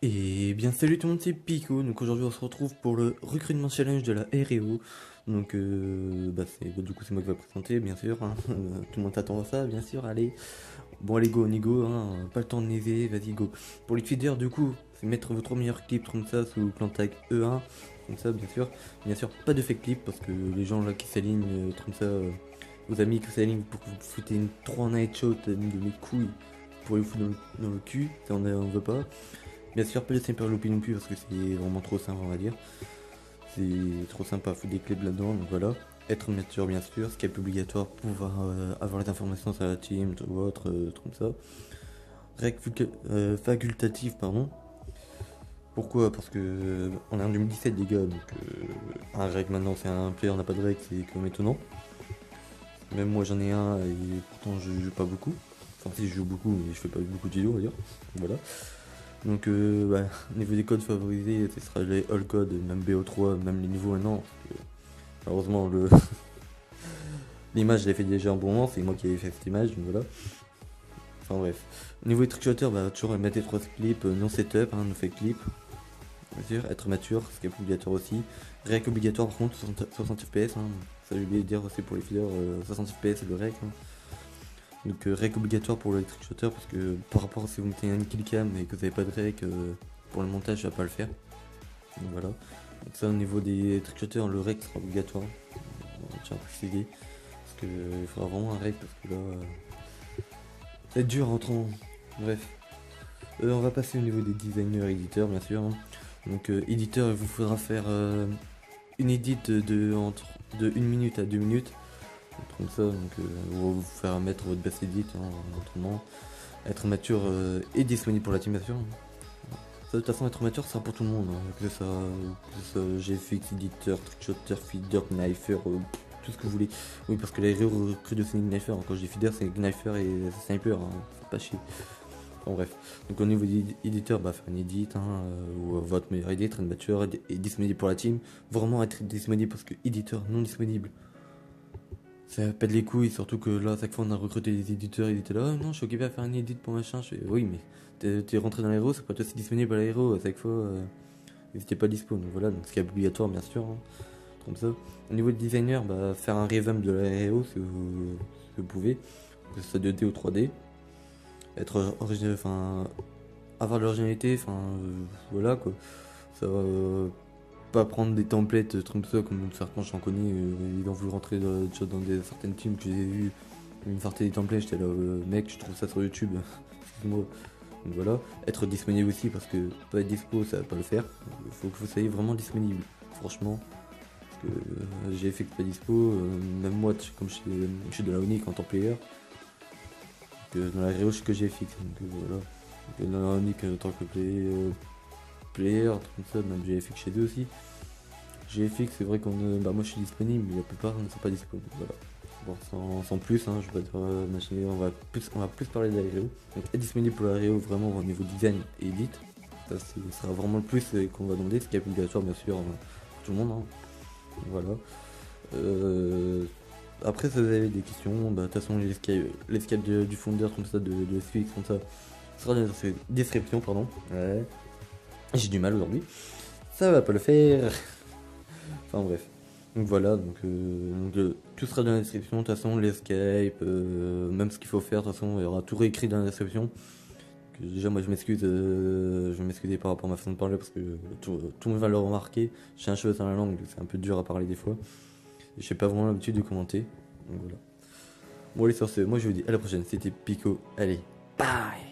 Et bien salut tout le monde, c'est Pico. Donc aujourd'hui on se retrouve pour le recrutement challenge de la REO. Donc du coup c'est moi qui vais présenter bien sûr, hein. Tout le monde s'attend à ça bien sûr, allez. Bon allez go, on y go, hein. Pas le temps de niaiser, vas-y go. Pour les feeders du coup, c'est mettre vos 3 meilleurs clips comme ça sous plan tag E1. Comme ça bien sûr. Bien sûr pas de fake clip parce que les gens là qui s'alignent comme ça, vos amis qui s'alignent pour que vous foutez une 3 night shot de mes couilles pour les foutre dans le cul, ça on veut pas. Bien sûr, pas de sniper loopy non plus parce que c'est vraiment trop simple, on va dire. C'est trop sympa à foutre des clips là-dedans, donc voilà. Être mature, bien sûr, ce qui est obligatoire pour pouvoir avoir les informations sur la team ou autre, comme ça. Règle facultative, pardon. Pourquoi? Parce que on est en 2017, les gars, donc un règle maintenant, c'est un player, on n'a pas de règle, c'est quand même étonnant. Même moi j'en ai un et pourtant je joue pas beaucoup. Enfin, si je joue beaucoup, mais je fais pas beaucoup de vidéos, on va dire. Voilà. Donc au niveau des codes favorisés, ce sera les all codes, même BO3, même les niveaux 1 an. Malheureusement l'image je l'ai fait déjà un bon moment, c'est moi qui ai fait cette image, donc voilà. Enfin bref. Au niveau des trickshotters, toujours mettre les 3 clips, non setup, hein, non fake clip. Bien sûr, être mature, ce qui est obligatoire aussi. Rec obligatoire par contre, 60 FPS, hein. Ça j'ai oublié de dire aussi pour les feeders, 60 FPS c'est le rec. Hein. Donc rec obligatoire pour le trickshotter parce que par rapport à si vous mettez une killcam et que vous n'avez pas de rec, pour le montage ça va pas le faire. Donc voilà. Donc ça au niveau des trickshotters, le rec sera obligatoire. On tient à préciser. Parce que il faudra vraiment un rec parce que là ça va être dur en rentrant. Bref. On va passer au niveau des designers et éditeurs bien sûr. Hein. Donc éditeur il vous faudra faire une edit de 1 minute à 2 minutes. Comme ça, donc on va vous faire mettre votre best edit, hein, autrement. Être mature et disponible pour la team, bien sûr. Ça, de toute façon, être mature, ça sera pour tout le monde. Hein, que ça GFX, éditeur, trickshotter, feeder, knifer, tout ce que vous voulez. Oui, parce que les héros recrutent de knifer. Quand je dis feeder, c'est knifer et sniper, hein, c'est pas chier. Bon, bref. Donc, au niveau d'éditeur, faire une edit, hein, ou votre meilleur edit, être mature et disponible pour la team. Vraiment être disponible parce que éditeur non disponible. Ça pète les couilles, surtout que là, à chaque fois, on a recruté des éditeurs, ils étaient là, oh, non, je suis occupé à faire un edit pour machin. Je fais, oui, mais t'es rentré dans l'aéro, c'est pas toi aussi disponible à l'aéro, à chaque fois, ils étaient pas dispo. Donc voilà, donc ce qui est obligatoire, bien sûr, hein, comme ça. Au niveau de designer, faire un revamp de l'aéro si vous pouvez, que ce soit 2D ou 3D. Être original, enfin, avoir de l'originalité, enfin, voilà quoi. Ça va. Pas prendre des templates comme ça, comme certains j'en connais, ils ont voulu rentrer dans certaines teams que j'ai vu, ils me sortaient des templates, j'étais là, mec, je trouve ça sur YouTube, excuse-moi. Donc voilà, être disponible aussi parce que pas être dispo ça va pas le faire, il faut que vous soyez vraiment disponible, franchement, parce que j'ai fait que pas dispo, même moi, comme je suis de la Onic en tant que player, que dans la Réo je suis que j'ai fixe, donc voilà, donc, dans la Onic en tant que player, comme ça, même j'ai fait que chez eux aussi. GFX, c'est vrai qu'on moi je suis disponible, mais la plupart ne sont pas disponibles. Voilà. Bon, sans plus, hein, je vais pas dire on va plus parler de l'aéro. Donc être disponible pour l'aéro vraiment au niveau design et edit. Ça sera vraiment le plus qu'on va demander, ce qui est obligatoire bien sûr pour tout le monde. Hein. Voilà. Après si vous avez des questions, de toute façon l'escape du fondeur comme ça de SFX comme ça sera dans la description, pardon. Ouais. J'ai du mal aujourd'hui. Ça va pas le faire. Enfin bref. Donc voilà, tout sera dans la description, de toute façon, l'escape, même ce qu'il faut faire, de toute façon, il y aura tout réécrit dans la description. Déjà moi je vais m'excuser par rapport à ma façon de parler parce que tout le monde va le remarquer. J'ai un cheveu dans la langue, c'est un peu dur à parler des fois. J'ai pas vraiment l'habitude de commenter. Donc voilà. Bon allez sur ce, moi je vous dis à la prochaine, c'était Pico, allez, bye.